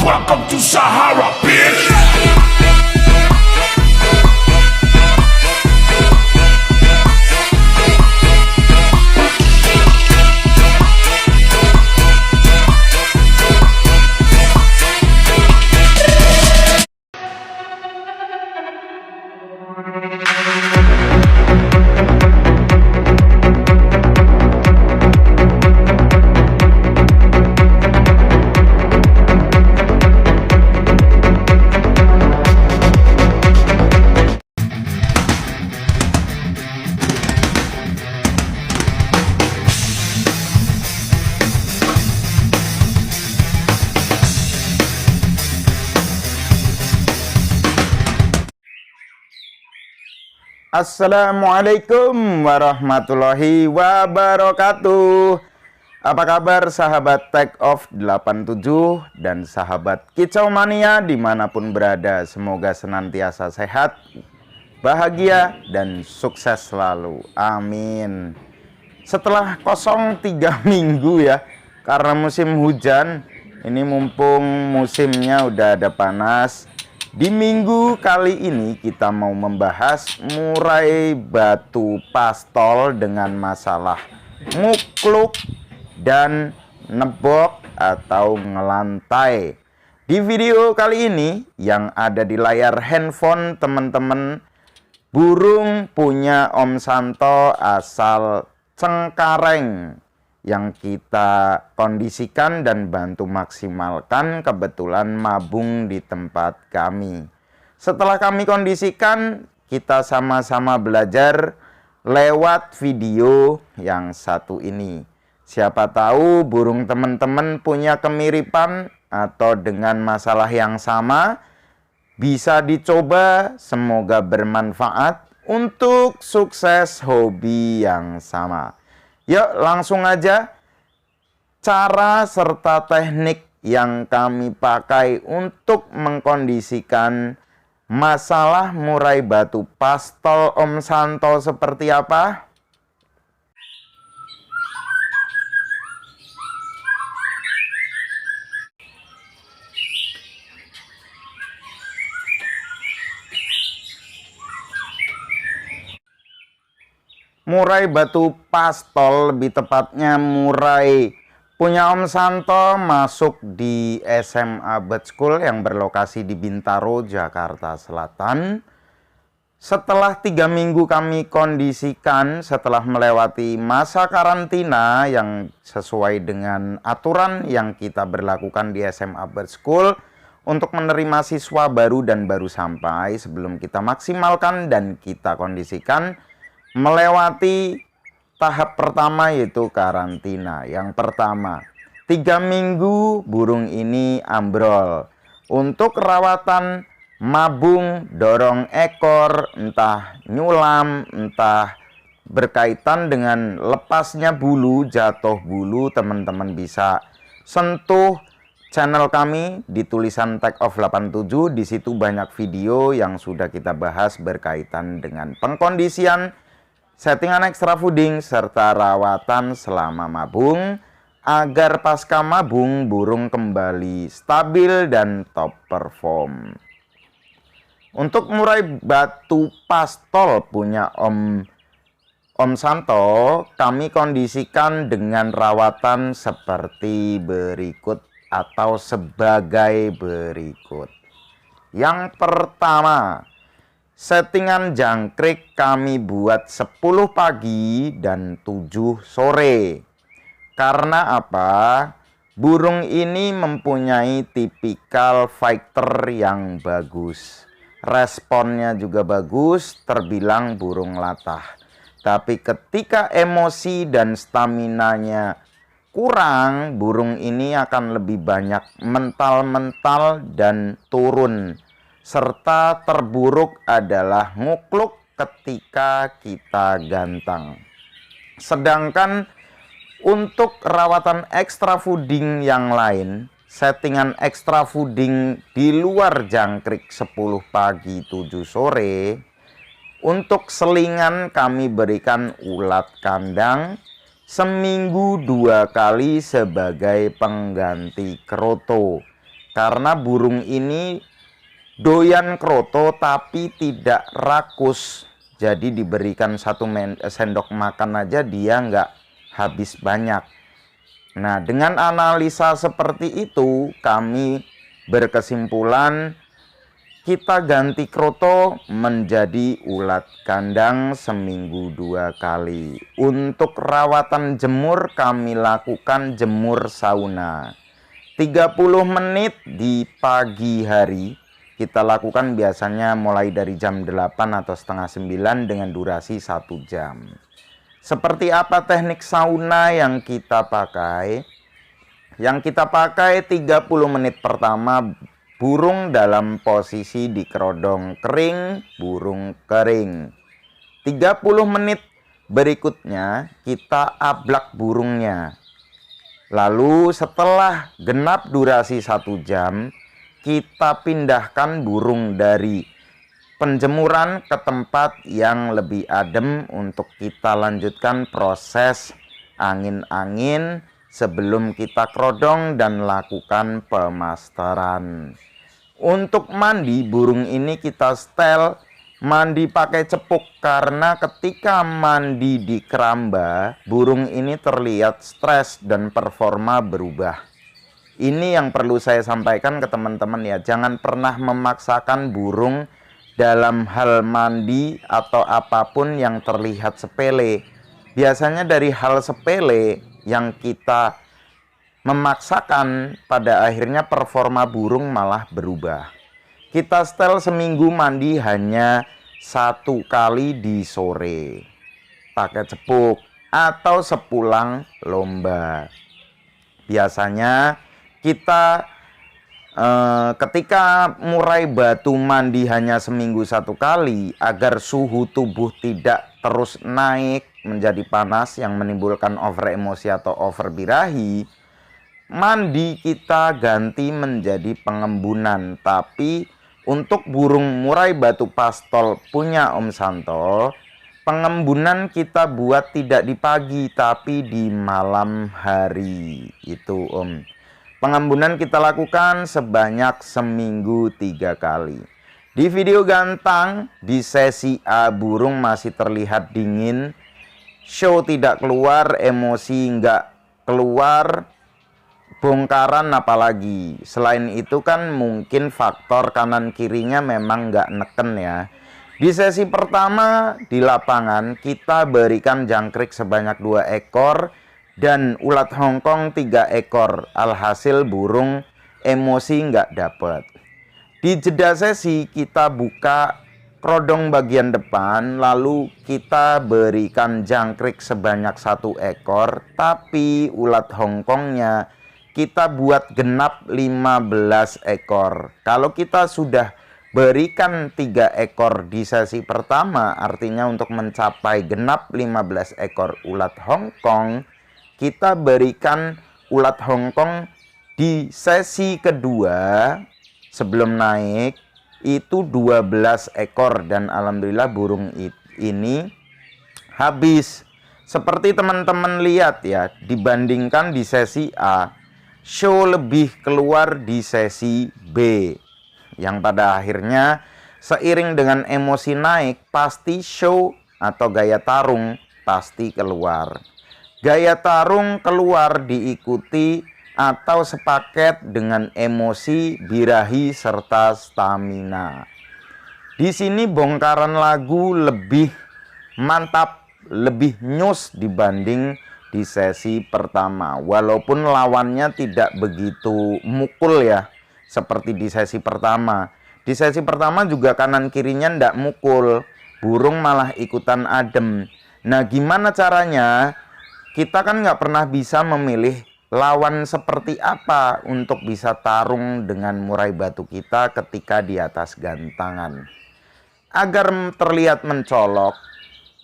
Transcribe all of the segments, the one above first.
Welcome to Sahara, bitch. Assalamualaikum warahmatullahi wabarakatuh. Apa kabar sahabat Take Off 87 dan sahabat Kicau Mania dimanapun berada? Semoga senantiasa sehat, bahagia, dan sukses selalu. Amin. Setelah kosong 3 minggu ya, karena musim hujan, ini mumpung musimnya udah ada panas. Di minggu kali ini kita mau membahas murai batu pastol dengan masalah ngukluk dan nebok atau ngelantai. Di video kali ini yang ada di layar handphone teman-teman, burung punya Om Santo asal Cengkareng yang kita kondisikan dan bantu maksimalkan, kebetulan mabung di tempat kami. Setelah kami kondisikan, kita sama-sama belajar lewat video yang satu ini. Siapa tahu burung teman-teman punya kemiripan atau dengan masalah yang sama, bisa dicoba, semoga bermanfaat untuk sukses hobi yang sama. Yuk langsung aja, cara serta teknik yang kami pakai untuk mengkondisikan masalah murai batu pastol Om Santo seperti apa? Murai batu pastol, lebih tepatnya murai punya Om Santo, masuk di SMA Bird School yang berlokasi di Bintaro, Jakarta Selatan. Setelah 3 minggu kami kondisikan, setelah melewati masa karantina yang sesuai dengan aturan yang kita berlakukan di SMA Bird School untuk menerima siswa baru dan baru sampai, sebelum kita maksimalkan dan kita kondisikan, melewati tahap pertama yaitu karantina. Yang pertama, 3 minggu burung ini ambrol. Untuk rawatan mabung, dorong ekor, entah nyulam, entah berkaitan dengan lepasnya bulu, jatuh bulu, teman-teman bisa sentuh channel kami di tulisan Take Off 87. Di situ banyak video yang sudah kita bahas berkaitan dengan pengkondisian, settingan extra fooding, serta rawatan selama mabung, agar pasca mabung burung kembali stabil dan top perform. Untuk murai batu pastol punya Om Santo, kami kondisikan dengan rawatan seperti berikut atau sebagai berikut. Yang pertama, settingan jangkrik kami buat 10 pagi dan 7 sore. Karena apa? Burung ini mempunyai tipikal fighter yang bagus. Responnya juga bagus, terbilang burung latah. Tapi ketika emosi dan staminanya kurang, burung ini akan lebih banyak mental-mental dan turun. Serta terburuk adalah ngukluk ketika kita gantang. Sedangkan untuk rawatan extra fooding yang lain, settingan extra fooding di luar jangkrik 10 pagi 7 sore, untuk selingan kami berikan ulat kandang seminggu 2 kali sebagai pengganti kroto. karena burung ini doyan kroto tapi tidak rakus. Jadi diberikan satu sendok makan aja dia nggak habis banyak. Nah, dengan analisa seperti itu kami berkesimpulan kita ganti kroto menjadi ulat kandang seminggu 2 kali. Untuk rawatan jemur kami lakukan jemur sauna 30 menit di pagi hari. Kita lakukan biasanya mulai dari jam 8 atau setengah 9 dengan durasi 1 jam. Seperti apa teknik sauna yang kita pakai? Yang kita pakai 30 menit pertama burung dalam posisi di kerodong kering, burung kering. 30 menit berikutnya kita ablak burungnya. Lalu setelah genap durasi 1 jam, kita pindahkan burung dari penjemuran ke tempat yang lebih adem untuk kita lanjutkan proses angin-angin sebelum kita kerodong dan lakukan pemasteran. Untuk mandi burung ini kita setel, mandi pakai cepuk karena ketika mandi di keramba burung ini terlihat stres dan performa berubah. Ini yang perlu saya sampaikan ke teman-teman ya, jangan pernah memaksakan burung dalam hal mandi atau apapun yang terlihat sepele. Biasanya dari hal sepele yang kita memaksakan, pada akhirnya performa burung malah berubah. Kita setel seminggu mandi hanya 1 kali di sore, pakai cepuk atau sepulang lomba. Biasanya kita ketika murai batu mandi hanya seminggu 1 kali agar suhu tubuh tidak terus naik menjadi panas yang menimbulkan over emosi atau over birahi. Mandi kita ganti menjadi pengembunan. Tapi untuk burung murai batu pastol punya Om Santo, pengembunan kita buat tidak di pagi tapi di malam hari. Itu Om. Pengembunan kita lakukan sebanyak seminggu 3 kali. Di video gantang, di sesi A burung masih terlihat dingin, show tidak keluar, emosi nggak keluar, bongkaran apalagi. Selain itu kan mungkin faktor kanan kirinya memang nggak neken ya. Di sesi pertama di lapangan kita berikan jangkrik sebanyak 2 ekor dan ulat Hongkong 3 ekor. Alhasil burung emosi nggak dapet. Di jeda sesi kita buka kerodong bagian depan, lalu kita berikan jangkrik sebanyak 1 ekor, tapi ulat Hongkongnya kita buat genap 15 ekor. Kalau kita sudah berikan 3 ekor di sesi pertama, artinya untuk mencapai genap 15 ekor ulat Hongkong, kita berikan ulat Hongkong di sesi kedua sebelum naik itu 12 ekor dan alhamdulillah burung ini habis. Seperti teman-teman lihat ya, dibandingkan di sesi A, show lebih keluar di sesi B. Yang pada akhirnya seiring dengan emosi naik, pasti show atau gaya tarung pasti keluar. Gaya tarung keluar diikuti atau sepaket dengan emosi, birahi, serta stamina. Di sini bongkaran lagu lebih mantap, lebih nyus dibanding di sesi pertama. Walaupun lawannya tidak begitu mukul ya, seperti di sesi pertama. Di sesi pertama juga kanan kirinya ndak mukul, burung malah ikutan adem. Nah, gimana caranya? Kita kan nggak pernah bisa memilih lawan seperti apa untuk bisa tarung dengan murai batu kita ketika di atas gantangan. Agar terlihat mencolok,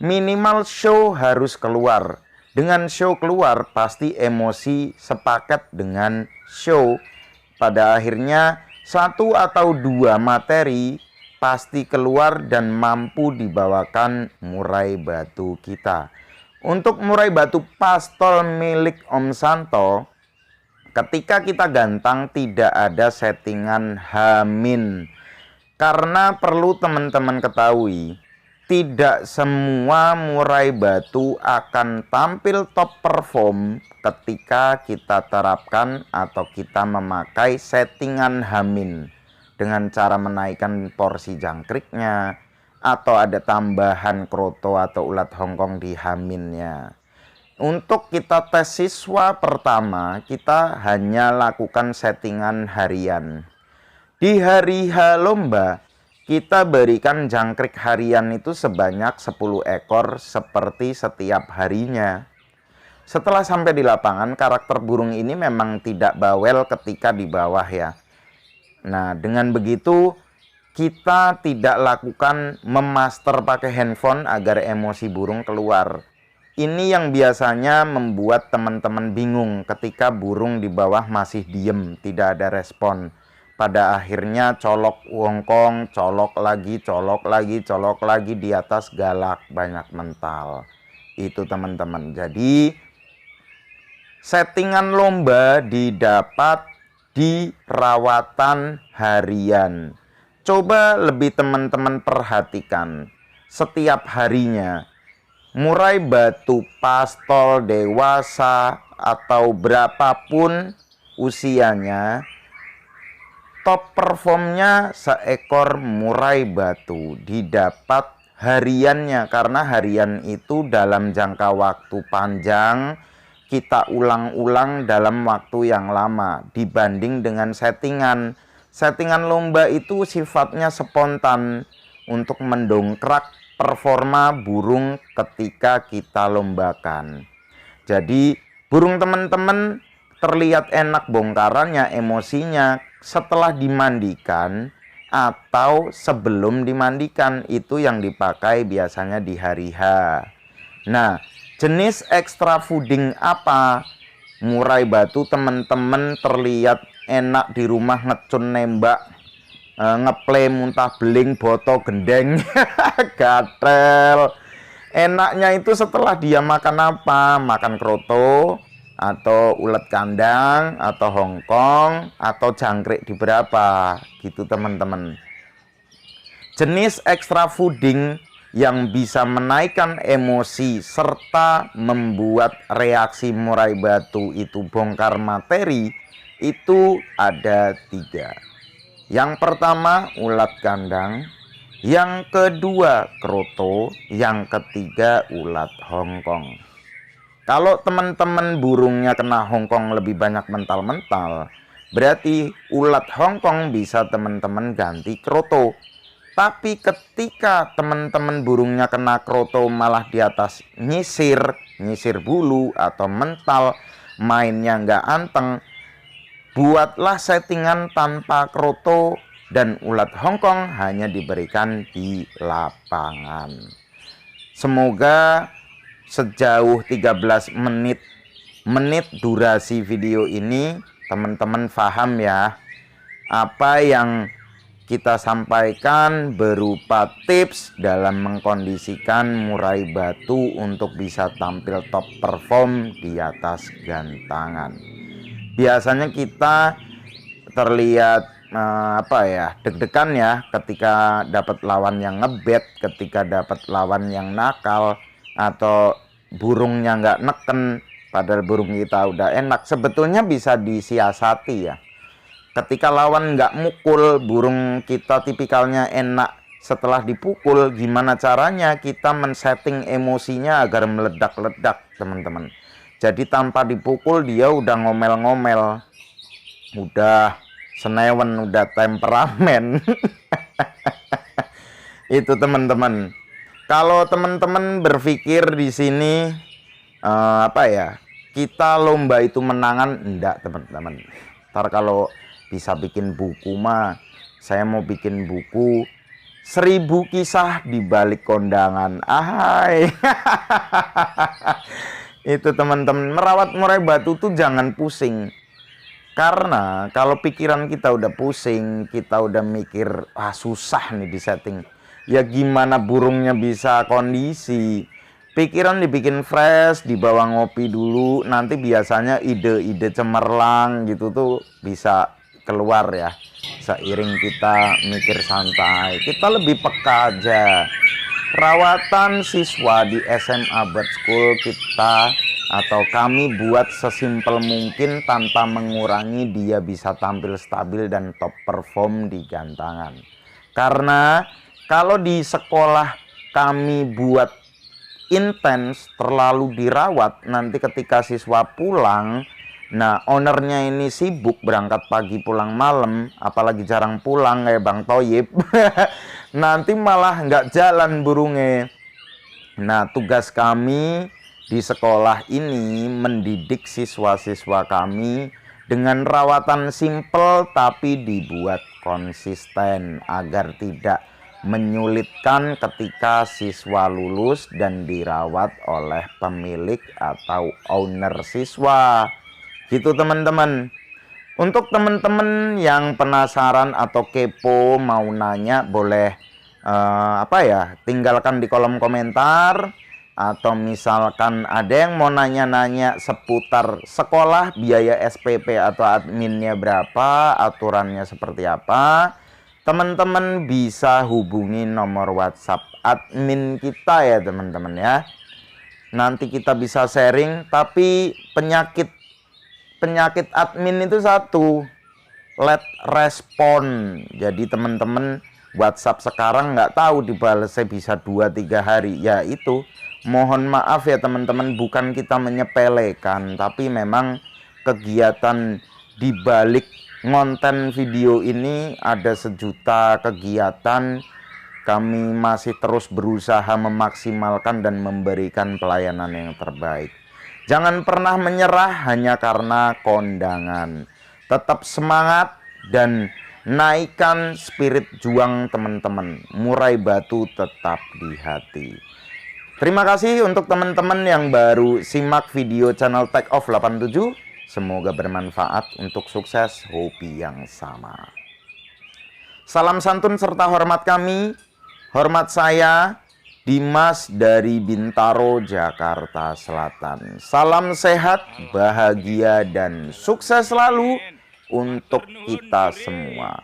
minimal show harus keluar. Dengan show keluar, pasti emosi sepaket dengan show. Pada akhirnya, 1 atau 2 materi pasti keluar dan mampu dibawakan murai batu kita. Untuk murai batu pastol milik Om Santo, ketika kita gantang tidak ada settingan H-. Karena perlu teman-teman ketahui, tidak semua murai batu akan tampil top perform ketika kita terapkan atau kita memakai settingan H- dengan cara menaikkan porsi jangkriknya atau ada tambahan kroto atau ulat Hongkong di H-nya. Untuk kita tes siswa pertama, kita hanya lakukan settingan harian. Di hari H lomba, kita berikan jangkrik harian itu sebanyak 10 ekor seperti setiap harinya. Setelah sampai di lapangan, karakter burung ini memang tidak bawel ketika di bawah ya. Nah, dengan begitu kita tidak lakukan memaster pakai handphone agar emosi burung keluar. Ini yang biasanya membuat teman-teman bingung ketika burung di bawah masih diem, tidak ada respon. Pada akhirnya colok Hongkong, colok lagi, di atas galak, banyak mental. Itu teman-teman. Jadi settingan lomba didapat di rawatan harian. Coba lebih teman-teman perhatikan setiap harinya. Murai batu pastol, dewasa, atau berapapun usianya, top performnya seekor murai batu didapat hariannya, karena harian itu dalam jangka waktu panjang, kita ulang-ulang dalam waktu yang lama dibanding dengan settingan. Settingan lomba itu sifatnya spontan untuk mendongkrak performa burung ketika kita lombakan. Jadi burung teman-teman terlihat enak bongkarannya, emosinya setelah dimandikan atau sebelum dimandikan, itu yang dipakai biasanya di hari H. Nah, jenis extra fooding apa? Murai batu teman-teman terlihat enak di rumah ngecun nembak, ngeplay muntah beling boto gendeng gatel. Enaknya itu setelah dia makan apa? Makan kroto atau ulet kandang atau Hongkong atau jangkrik di berapa gitu teman-teman. Jenis extra fooding yang bisa menaikkan emosi serta membuat reaksi murai batu itu bongkar materi itu ada 3. Yang pertama ulat kandang, yang kedua kroto, yang ketiga ulat Hongkong. Kalau teman-teman burungnya kena Hongkong lebih banyak mental-mental, berarti ulat Hongkong bisa teman-teman ganti kroto. Tapi ketika teman-teman burungnya kena kroto malah di atas nyisir bulu atau mental, mainnya nggak anteng, buatlah settingan tanpa kroto dan ulat Hongkong hanya diberikan di lapangan. Semoga sejauh 13 menit durasi video ini teman-teman paham ya, apa yang kita sampaikan berupa tips dalam mengkondisikan murai batu untuk bisa tampil top perform di atas gantangan. Biasanya kita terlihat deg-degan ya ketika dapat lawan yang ngebet, ketika dapat lawan yang nakal, atau burungnya nggak neken padahal burung kita udah enak. Sebetulnya bisa disiasati ya. Ketika lawan nggak mukul, burung kita tipikalnya enak. Setelah dipukul, gimana caranya kita men-setting emosinya agar meledak-ledak, teman-teman. Jadi tanpa dipukul dia udah ngomel-ngomel, udah senewen, udah temperamen. Itu teman-teman. Kalau teman-teman berpikir di sini kita lomba itu menangan, enggak teman-teman. Ntar kalau bisa bikin buku mah, saya mau bikin buku 1000 kisah di balik kondangan. Ahai. Itu teman-teman, merawat murai batu tuh jangan pusing. Karena kalau pikiran kita udah pusing, kita udah mikir, susah nih di setting. Ya gimana burungnya bisa kondisi? Pikiran dibikin fresh, dibawa ngopi dulu, nanti biasanya ide-ide cemerlang gitu tuh bisa keluar ya. Seiring kita mikir santai, kita lebih peka aja. Perawatan siswa di SMA Bird School kita atau kami buat sesimpel mungkin tanpa mengurangi dia bisa tampil stabil dan top perform di gantangan. Karena kalau di sekolah kami buat intens, terlalu dirawat, nanti ketika siswa pulang, nah ownernya ini sibuk berangkat pagi pulang malam, apalagi jarang pulang kayak Bang Toyib, nanti malah nggak jalan burungnya. Nah, tugas kami di sekolah ini mendidik siswa-siswa kami dengan rawatan simpel tapi dibuat konsisten agar tidak menyulitkan ketika siswa lulus dan dirawat oleh pemilik atau owner siswa. Gitu teman-teman. Untuk teman-teman yang penasaran atau kepo mau nanya boleh tinggalkan di kolom komentar. Atau misalkan ada yang mau nanya-nanya seputar sekolah, biaya SPP atau adminnya berapa, aturannya seperti apa, teman-teman bisa hubungi nomor WhatsApp admin kita ya teman-teman ya. Nanti kita bisa sharing, tapi penyakit admin itu satu, let respon. Jadi teman-teman WhatsApp sekarang nggak tahu dibalasnya bisa 2-3 hari. Ya itu, mohon maaf ya teman-teman, bukan kita menyepelekan, tapi memang kegiatan dibalik ngonten video ini ada sejuta kegiatan. Kami masih terus berusaha memaksimalkan dan memberikan pelayanan yang terbaik. Jangan pernah menyerah hanya karena kondangan. Tetap semangat dan naikkan spirit juang teman-teman. Murai batu tetap di hati. Terima kasih untuk teman-teman yang baru simak video channel Take Off 87. Semoga bermanfaat untuk sukses hobi yang sama. Salam santun serta hormat kami. Hormat saya, Dimas dari Bintaro, Jakarta Selatan. Salam sehat, bahagia, dan sukses selalu untuk kita semua.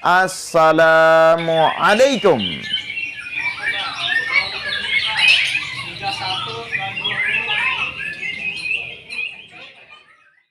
Assalamualaikum.